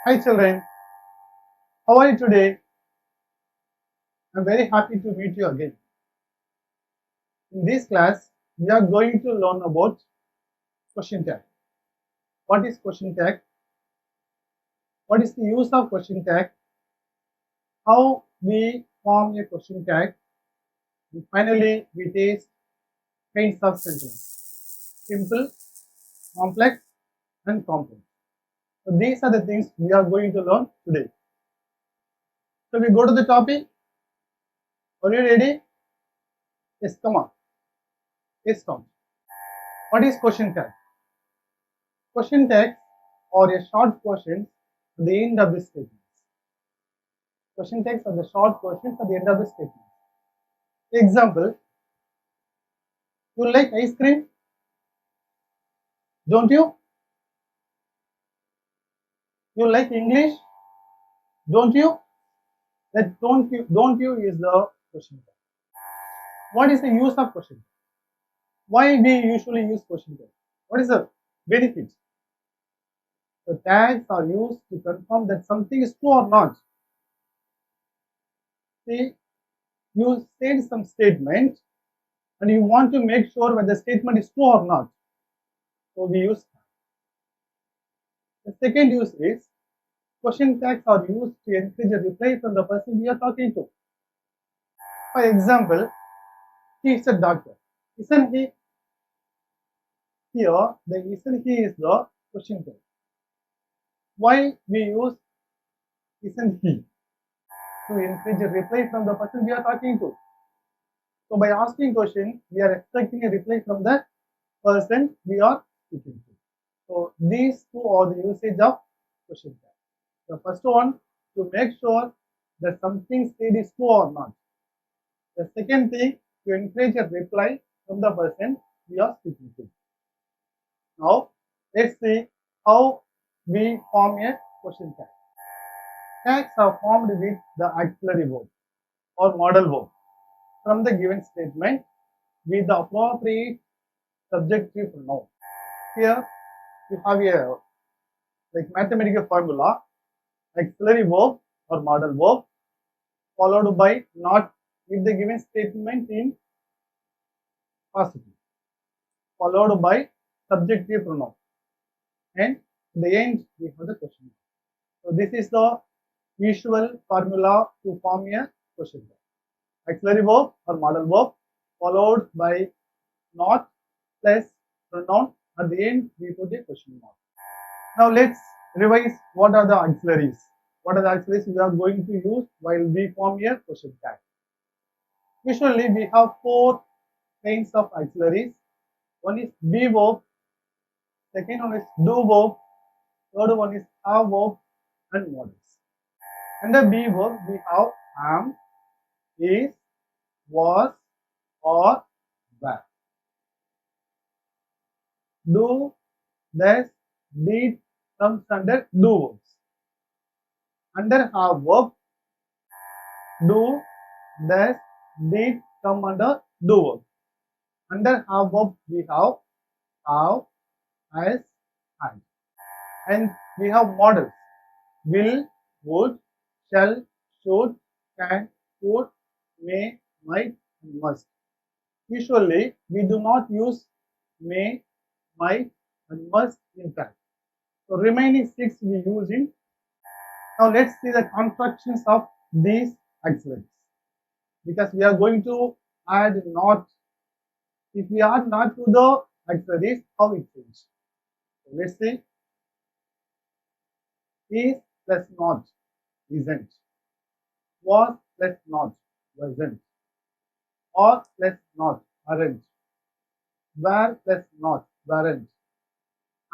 Hi children, how are you today? I'm very happy to meet you again. In this class, we are going to learn about question tag. What is question tag? What is the use of question tag? How we form a question tag? And finally, we taste kinds of sentence. Simple, complex, and complex. So these are the things we are going to learn today. So we go to the topic. Are you ready? Yes, come on. Yes, come. What is question tag? Question tags are a short question at the end of the statement. Question tags are the short questions at the end of the statement. Example, you like ice cream? Don't you? You like English? Don't you? That don't you is the question tag. What is the use of question tag? Why we usually use question tag? What is the benefit? The tags are used to confirm that something is true or not. See, you said some statement and you want to make sure whether the statement is true or not. So we use tag. The second use is question tags are used to encourage a reply from the person we are talking to. For example, he is a doctor. Isn't he? Here, the isn't he is the question tag. Why we use isn't he? To encourage a reply from the person we are talking to. So by asking question, we are expecting a reply from the person we are speaking to. So these two are the usage of question tag. The first one, to make sure that something said is true or not. The second thing, to encourage a reply from the person we are speaking to. Now, let's see how we form a question tag. Tags are formed with the auxiliary verb or modal verb from the given statement with the appropriate subjective pronoun. Here, you have a mathematical formula, auxiliary verb or modal verb followed by not if the given statement in positive, followed by subjective pronoun, and in the end we have the question. So this is the usual formula to form a question tag. Auxiliary verb or modal verb followed by not plus pronoun. At the end we put a question mark. Now let's revise what are the auxiliaries. What are the auxiliaries we are going to use while we form a question tag. Usually we have four kinds of auxiliaries. One is be verb, second one is do verb, third one is have verb, and modals. Under be verb we have am, is, was, or were. Do, does, did comes under do verbs. Under have verb, do, does, did come under do verb. Under have verb we have, has, had. And we have models. Will, would, shall, should, can, could, may, might, and must. Usually, we do not use may, might, and must in fact. So, remaining six we use in. Now, let's see the constructions of these auxiliaries. Because we are going to add not. If we add not to the auxiliaries, how it changes. So, let's see. Is plus not, isn't. Was plus not, wasn't. Or plus not, aren't. Were plus not, weren't.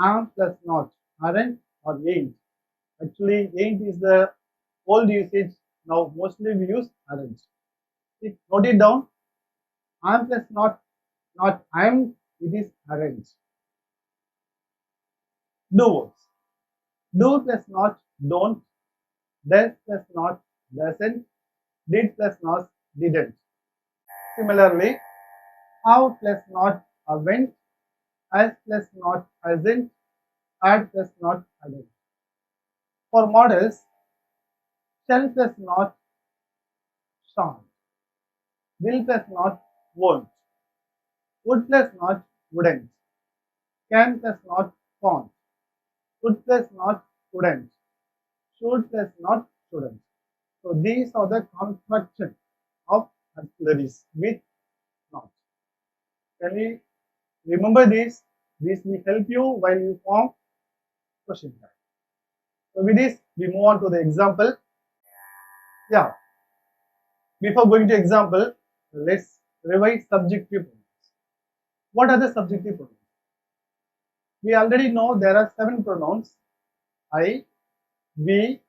Am plus not, aren't or ain't. Actually, ain't is the old usage. Now, mostly we use aren't. Note it down. Am plus not am, it is aren't. Do words. Do plus not, don't. Does plus not, doesn't. Did plus not, didn't. Similarly, have plus not, haven't. As plus not, hasn't. Had plus not, hadn't. For models, shall plus not shan't, will plus not won't, would plus not wouldn't, can plus not can't, could plus not couldn't, should plus not shouldn't. So these are the construction of auxiliaries with not. Can we remember this? This will help you while you form question tag. So with this, we move on to the example. Yeah. Before going to example, let's revise subjective pronouns. What are the subjective pronouns? We already know there are 7 pronouns: I, we,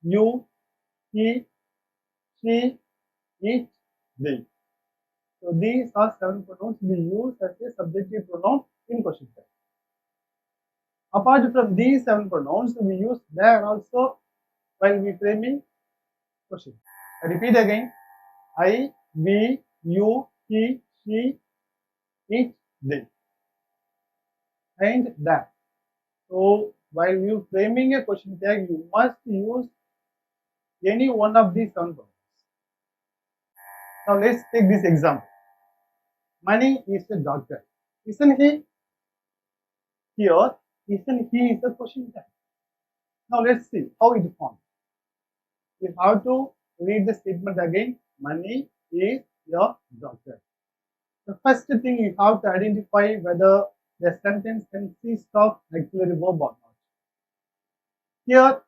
you, he, she, it, they. So these are 7 pronouns we use as a subjective pronoun in question tag. Apart from these 7 pronouns, we use there also while we framing question. I repeat again: I, we, you, he, she, it, they, and that. So while you framing a question tag, you must use any one of these 7 pronouns. Now let's take this example. Mani is a doctor. Isn't he? Here, isn't he is a question tag. Now let's see how it forms. You have to read the statement again. Mani is a doctor. The first thing you have to identify whether the sentence consists of auxiliary verb or not. Here,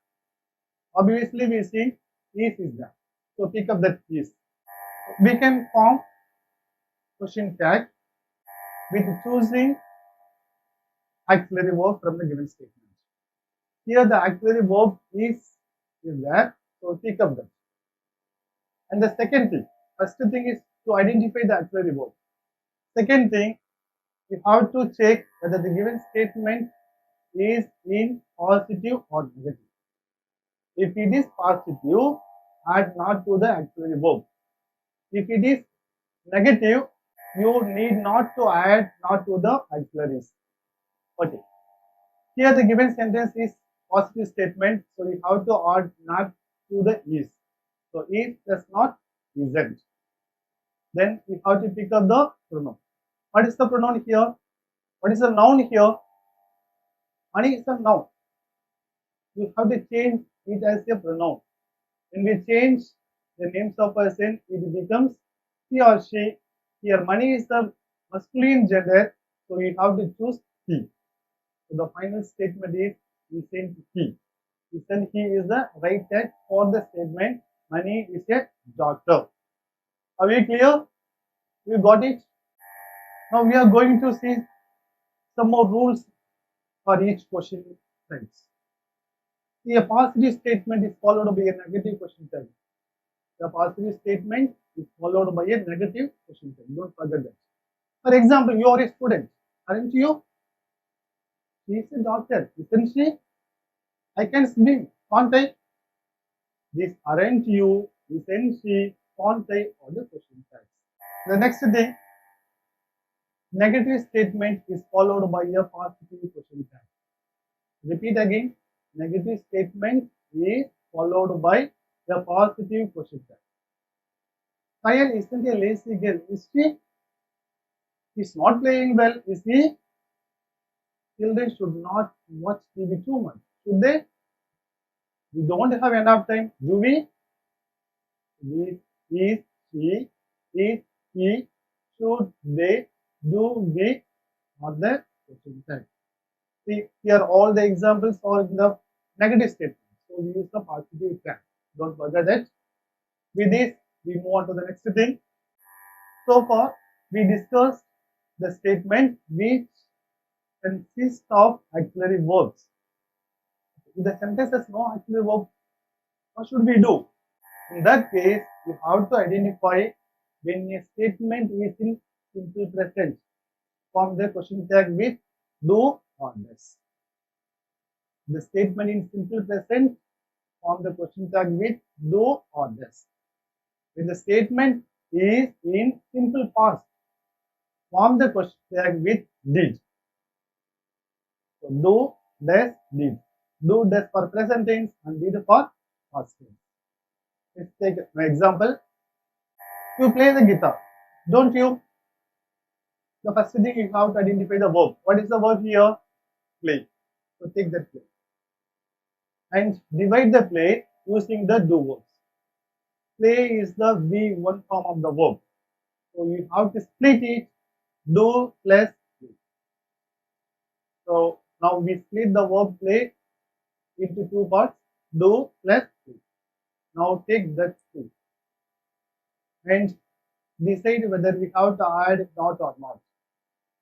obviously we see is there. So pick up that is. We can form question tag with choosing auxiliary verb from the given statement. Here the auxiliary verb is there. So pick up that. And the second thing, first thing is to identify the auxiliary verb. Second thing, you have to check whether the given statement is in positive or negative. If it is positive, add not to the auxiliary verb. If it is negative, you need not to add not to the auxiliaries. Okay. Here the given sentence is positive statement, so you have to add not to the is. So is does not isn't. Then you have to pick up the pronoun. What is the pronoun here? What is the noun here? Mani is a noun. You have to change it as a pronoun. When we change the names of person, it becomes he or she. Here, Mani is the masculine gender, so you have to choose he. So the final statement is isn't he. Isn't he is the right tag for the statement. Mani is a doctor. Are we clear? You got it? Now we are going to see some more rules for each question types. See, a positive statement is followed by a negative question type. The positive statement is followed by a negative question type. Don't forget that. For example, you are a student, aren't you? She is a doctor, isn't she? I can swim, can't I? This aren't you, isn't she, can't I, or the question types. The next thing, negative statement is followed by a positive question type. Repeat again, negative statement is followed by a positive question type. Kyle isn't a lazy girl, is she? He's not playing well, is he? Children should not watch TV too much, should they? We don't have enough time, do we? Is, she, is, he, should they, do we, or the question type. See, here all the examples are in the negative statement. So we use the positive tag. Don't forget that. With this, we move on to the next thing. So far, we discussed the statement which consists of auxiliary verbs. If the sentence has no auxiliary verb, what should we do? In that case, you have to identify when a statement is in simple present. Form the question tag with do or does. The statement in simple present, form the question tag with do or does. When the statement is in simple past, form the question tag with did. So do, does, did. Do, does for present tense and did for past tense. Let's take an example. You play the guitar, don't you? The first thing you have to identify the verb. What is the verb here? Play. So take that play. And divide the play using the do verbs. Play is the V1 form of the verb. So you have to split it, do plus play. So now we split the verb play into two parts, do plus play. Now take that two and decide whether we have to add not or not.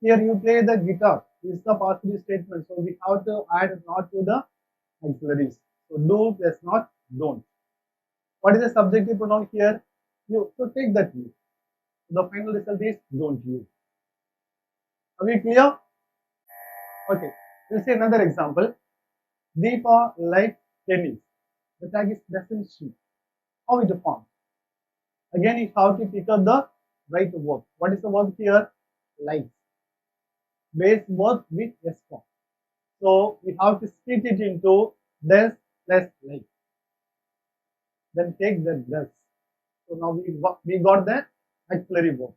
Here you play the guitar. This is the positive statement. So we have to add not to the auxiliaries. So do plus not, don't. What is the subjective pronoun here? You. So take that you. The final result is don't you. Are we clear? Okay. We'll see another example. Deepa likes tennis. The tag is doesn't she. How it forms? Again, you have to pick up the right verb. What is the verb here? Likes. Base verb with S form. So we have to split it into does plus like. Then take the does. So now we got the auxiliary verb.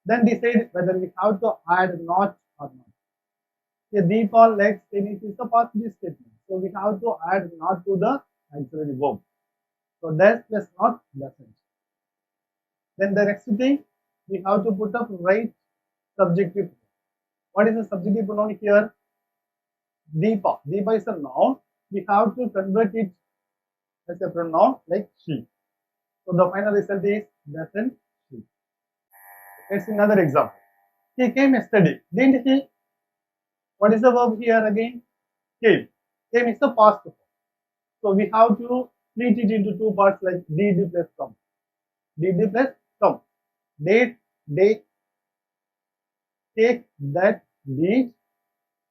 Then decide whether we have to add not or not. Here, Deepa likes tennis is a positive statement. So we have to add not to the auxiliary verb. So does plus not doesn't. Then the next thing, we have to put up right subjective. What is the subjective pronoun here? Deepa. Deepa is a noun. We have to convert it as a pronoun like she. So the final result is doesn't she. Let's see another example. He came yesterday, didn't he? What is the verb here again? Came. Came is the past form. So we have to split it into two parts like did plus come. Did plus come. Did, they, take that, did,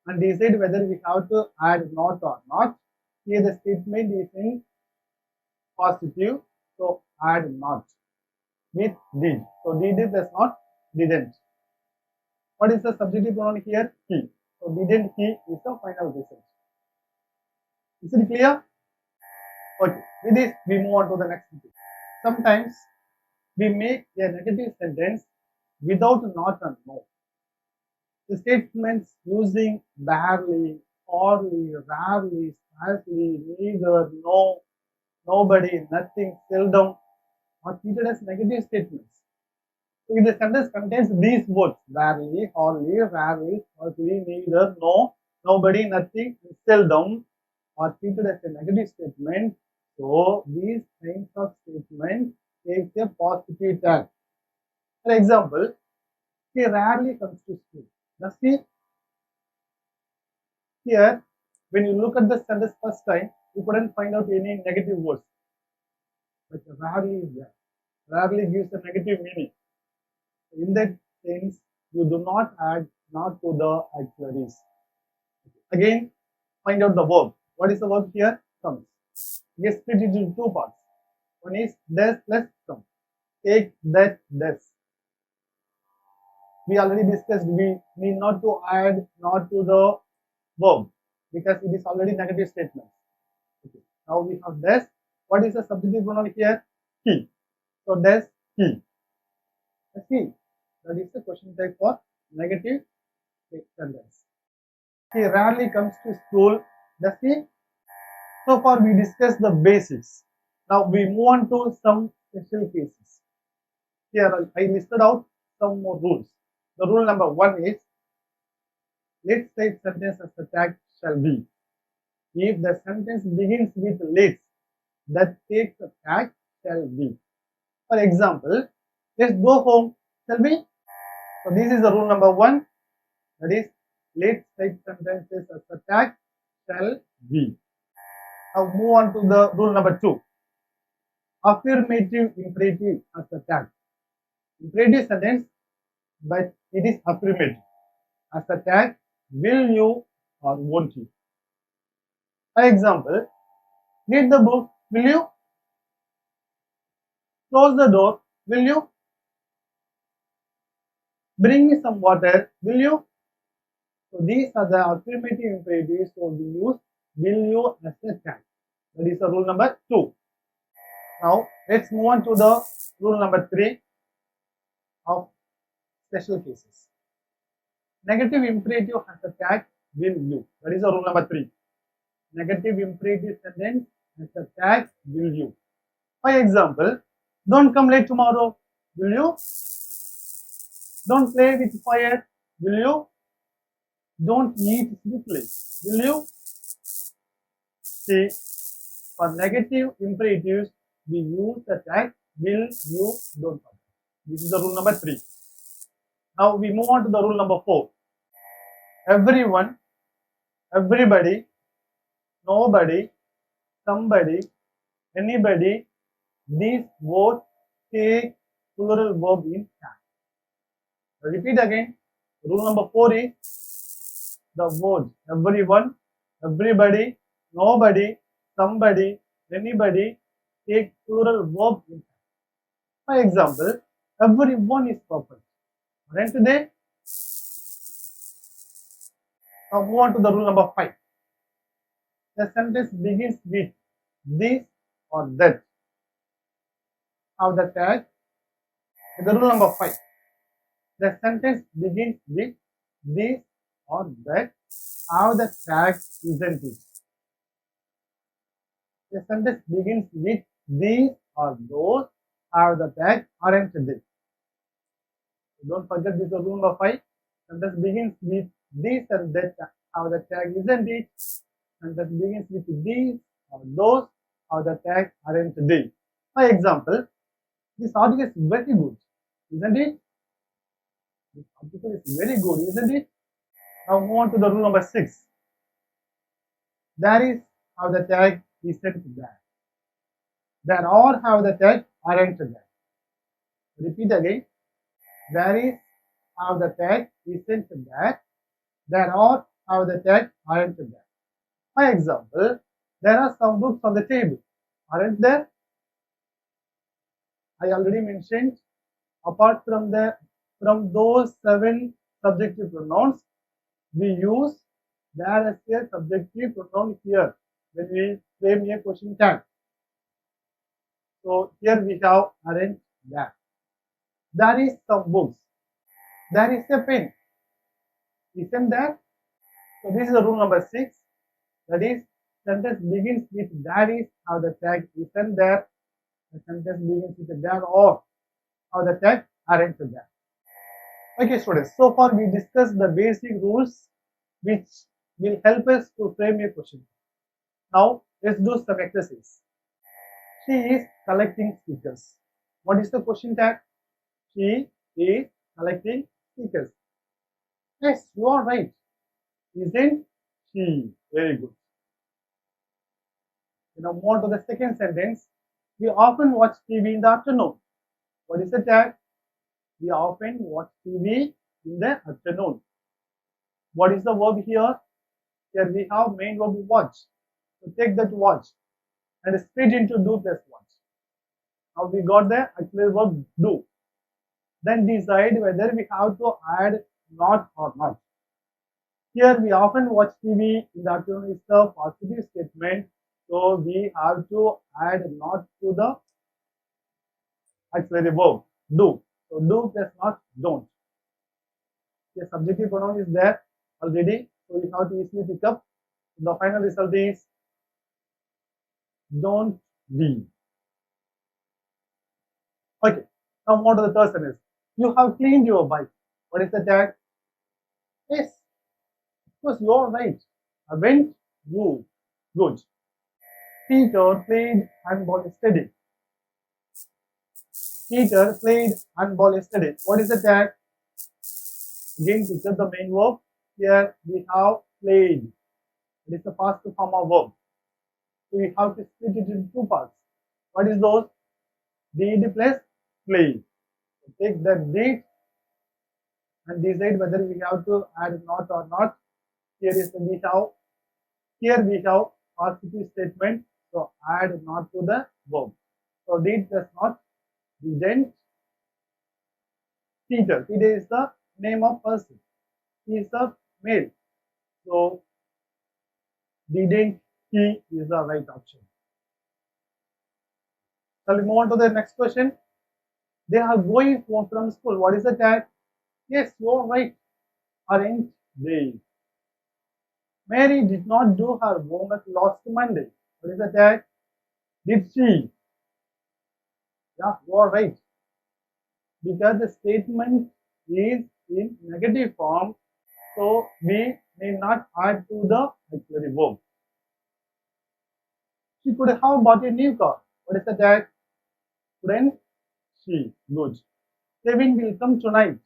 and decide whether we have to add not or not. Here the statement is in positive, so add not with did. So did plus not, didn't. What is the subjective pronoun here? He. So didn't he is the final result. Is it clear? Okay. With this, we move on to the next thing. Sometimes we make a negative sentence without not and no. The statements using barely, hardly, rarely, scarcely, neither, no, nobody, nothing, seldom are treated as negative statements. So if the sentence contains these words, barely, hardly, rarely, scarcely, neither, no, nobody, nothing, and seldom are treated as a negative statement. So these kinds of statements take a positive tag. For example, he rarely comes to school. Does he? Here, when you look at the sentence first time, you couldn't find out any negative words. But rarely is there. Rarely gives a negative meaning. In that sense, you do not add not to the auxiliaries. Again, find out the verb. What is the verb here? Comes. We split it into two parts. One is does plus come. Take that does. We already discussed we need not to add not to the verb because it is already negative statement. Okay. Now we have does. What is the subjective pronoun here? He. So does he. Does he. That is the question type for negative sentence. He rarely comes to school. Does he? So far we discussed the basics. Now we move on to some special cases. Here I listed out some more rules. The rule number 1 is let's type sentence as the tag shall be. If the sentence begins with let's, that takes the tag shall be. For example, let's go home, shall we? So this is the rule number 1. That is, let's type sentences as the tag shall be. Now move on to the rule number 2. Affirmative imperative as the tag. Imperative sentence, but it is affirmative. As the tag, will you or won't you? For example, read the book, will you? Close the door, will you? Bring me some water, will you? So these are the affirmative imperatives, so we use will you as a tag. That is the rule number 2. Now let's move on to the rule number 3 of special cases. Negative imperative has a tag will you. That is the rule number 3. Negative imperative sentence has a tag will you. For example, don't come late tomorrow. Will you? Don't play with fire. Will you? Don't eat swiftly. Will you? See, for negative imperatives, we use the tag will, you, don't forget. This is the rule number 3. Now we move on to the rule number 4. Everyone, everybody, nobody, somebody, anybody, these words take plural verb in tag. Repeat again. Rule number 4 is the words everyone, everybody, nobody, somebody, anybody take plural verb in tag. For example, everyone is perfect. Aren't they? Now move on to the rule number 5. The sentence begins with this or that. Have the tag. The rule number 5. The sentence begins with this or that. Have the tag, isn't it? The sentence begins with these or those. Have the tag, aren't they? Don't forget this is rule number 5. Sentence begins with this and that. Have the tag, isn't it? Sentence begins with these or those. Have the tag, aren't they? For example, this article is very good, isn't it? This article is very good, isn't it? Now move on to the rule number 6. There is have the tag isn't there. There are have the tag aren't there. Repeat again. There is have the tag isn't there. There are have the tag aren't there. For example, there are some books on the table. Aren't there? I already mentioned apart from those 7 subjective pronouns, we use there as a subjective pronoun here when we frame a question tag. So here we have aren't there. There is some books. There is a pen. Isn't there? So this is the rule number 6. That is, sentence begins with there is how the tag isn't there. The sentence begins with there or how the tag aren't there. Okay, students. So far we discussed the basic rules which will help us to frame a question. Now let's do some exercise. She is collecting stickers. What is the question tag? She is collecting stickers. Yes, you are right. Isn't she? Very good. Now move on to the second sentence. We often watch TV in the afternoon. What is the tag? We often watch TV in the afternoon. What is the verb here? Here we have main verb watch. So take that watch and split into do plus watch. Now we got the auxiliary verb do. Then decide whether we have to add not or not. Here we often watch TV in the afternoon is the positive statement. So we have to add not to the auxiliary verb do. So do plus not don't. The subjective pronoun is there already. So we have to easily pick up. The final result is don't we. Okay. Now move on to the third sentence. You have cleaned your bike. What is the tag? Yes. Of course, you are right. Haven't you? Good. Peter played handball yesterday. Peter played handball yesterday. What is the tag? Again, pick up the main verb. Here we have played. It is the past form of verb. So we have to split it into 2 parts. What is those? Did plus play. So take the did and decide whether we have to add not or not. Here we have positive statement. So add not to the verb. So did plus not, didn't. Peter. Peter is the name of person. He is a male. So didn't C is the right option. Shall we move on to the next question? They are going home from school. What is the tag? Yes, you are right. Aren't they? Mary did not do her homework last Monday. What is the tag? Did she? Yeah, you are right. Because the statement is in negative form, so we may not add to the auxiliary verb. She could have bought a new car. What is the tag? Couldn't she? Good. Kevin will come tonight.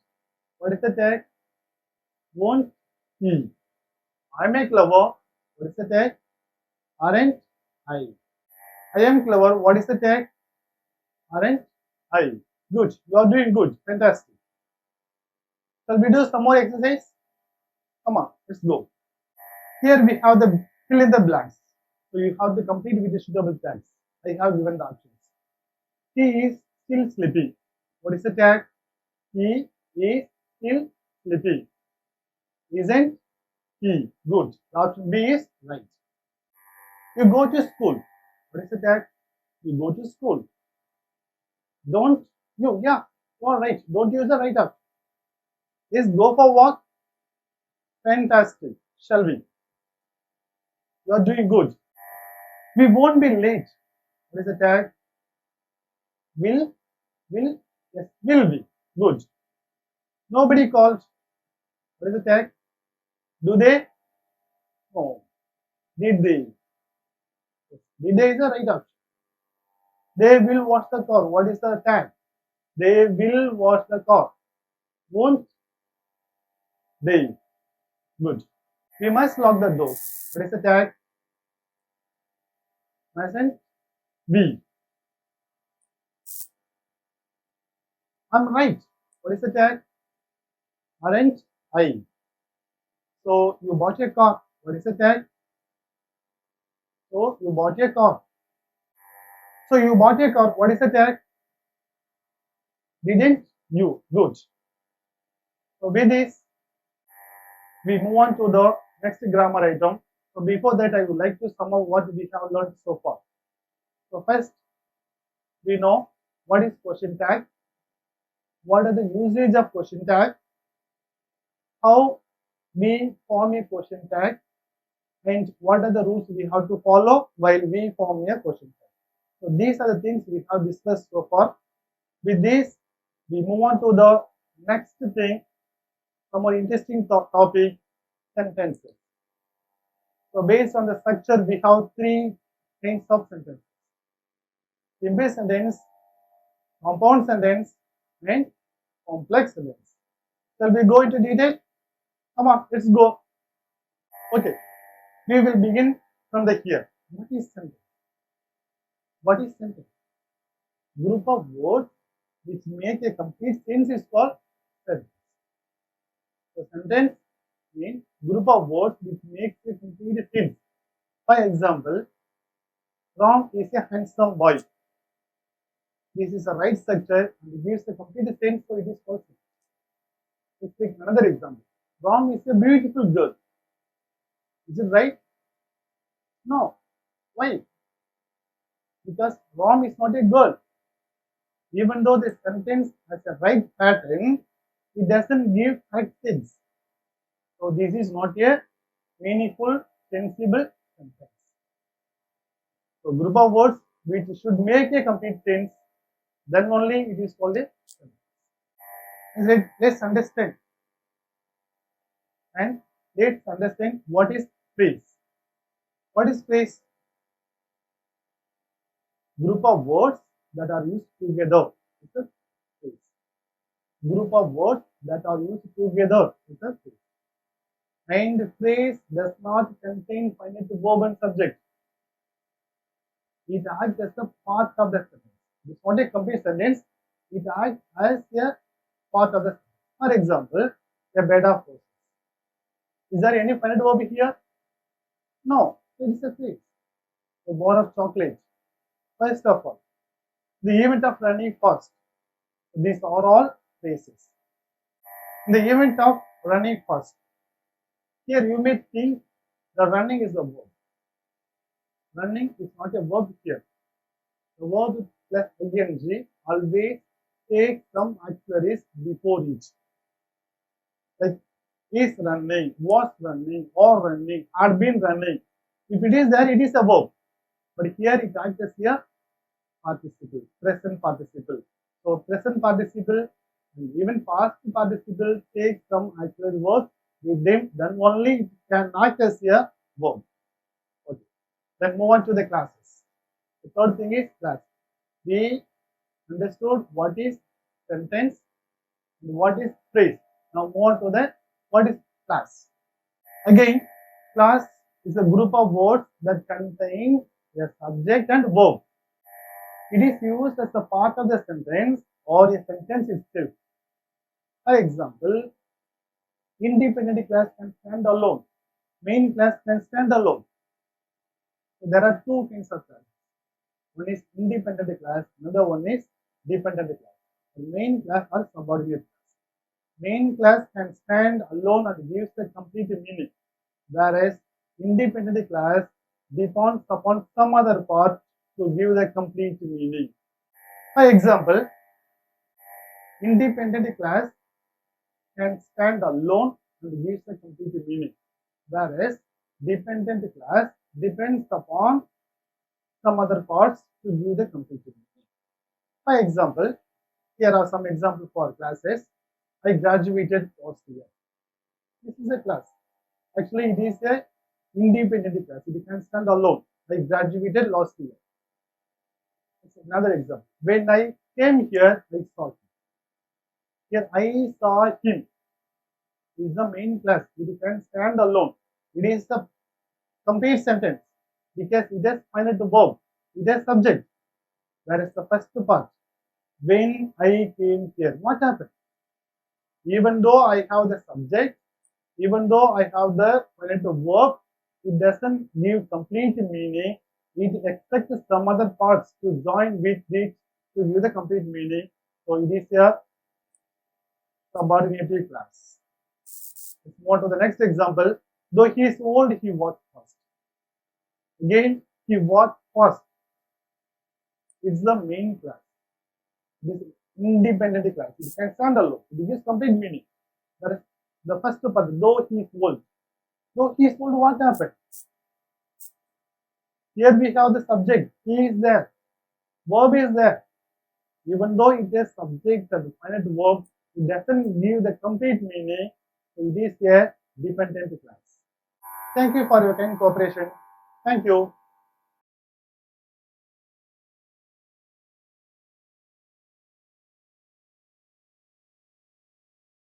What is the tag? Won't he? I'm a clever. What is the tag? Aren't I? I am clever. What is the tag? Aren't I? Good. You are doing good. Fantastic. Shall we do some more exercise? Come on, let's go. Here we have the fill in the blanks. So you have to complete with the suitable tags. I have given the options. He is still sleepy. What is the tag? He is still sleepy. Isn't he? Good. The option B is right. You go to school. What is the tag? You go to school. Don't you? Yeah, all right. Don't use the right up. Is go for walk? Fantastic. Shall we? You are doing good. We won't be late. What is the tag? Will? Yes, will be. Good. Nobody called. What is the tag? Do they? No. Did they? Yes. Did they is the right option. They will wash the car. What is the tag? They will wash the car. Won't they? Good. We must lock the door. What is the tag? Mustn't we? I'm right. What is the tag? Aren't I? So you bought a car. What is the tag? So you bought a car. So you bought a car. What is the tag? Didn't you? Good. So with this, we move on to the next grammar item. So before that, I would like to sum up what we have learned so far. So first, we know what is question tag, what are the usage of question tag, how we form a question tag, and what are the rules we have to follow while we form a question tag. So these are the things we have discussed so far. With this, we move on to the next thing, some more interesting topic, sentences. So based on the structure, we have three kinds of sentences: simple sentence, compound sentence, and complex sentence. Shall we go into detail? Come on, let's go. Okay, we will begin from the here. What is sentence? What is sentence? Group of words which make a complete sentence is called sentence. So sentence means group of words which makes a complete sentence. For example, Ram is a handsome boy. This is a right structure and it gives a complete sentence, so it is called sentence. Let's take another example. Ram is a beautiful girl. Is it right? No. Why? Because Ram is not a girl. Even though the sentence has a right pattern, it doesn't give correct sense. So this is not a meaningful, sensible sentence. So group of words which should make a complete sense, then only it is called a sentence. Let's understand. And let's understand what is phrase. What is phrase? Group of words that are used together. It's a phrase. Group of words that are used together. It's a phrase. And phrase does not contain finite verb and subject. It acts as a part of the sentence. It's not a complete sentence. It acts as a part of the sentence. For example, a bed of roses. Is there any finite verb here? No, it is a phrase. A bar of chocolate. First of all, the event of running fast. These are all phrases. In the event of running fast, here you may think the running is a verb. Running is not a verb here. The verb plus ing always takes some auxiliaries before it. Like is running, was running, or running, had been running. If it is there, it is a verb. But here it acts as a participle, present participle. So present participle and even past participle take some auxiliary verbs with them, then only it can act as a verb. Okay. Then move on to the classes. The third thing is class. We understood what is sentence and what is phrase. Now move on to the what is class. Again, class is a group of words that contain a subject and verb. It is used as a part of the sentence or a sentence itself. For example, independent class can stand alone. Main class can stand alone. So there are two kinds of class. One is independent class, another one is dependent class. The main class or subordinate class. Main class can stand alone and gives the complete meaning, whereas independent class depends upon some other part to give the complete meaning. For example, independent class can stand alone and gives the complete meaning, whereas dependent class depends upon some other parts to give the complete meaning. For example, here are some examples for classes. I graduated last year. This is a class. Actually, it is a independent class. It can stand alone. I graduated last year. It's another example. When I came here, I saw him. Here, I saw him. It is the main class. It can stand alone. It is the complete sentence because it has finite verb. It has subject. Whereas the first part, when I came here, what happened? Even though I have the subject, even though I have the finite verb, it doesn't give complete meaning. It expects some other parts to join with it to give the complete meaning. So it is a subordinate class. Let's move on to the next example. Though he is old, he walked fast. Again, he walked fast. It's the main class. This independent class. It can stand alone. It gives complete meaning. That is the first part. Though he is old. Though he is old, what happened? Here we have the subject. He is there. Verb is there. Even though it is subject and finite verb, it doesn't give the complete meaning. So it is a dependent class. Thank you for your kind cooperation. Thank you.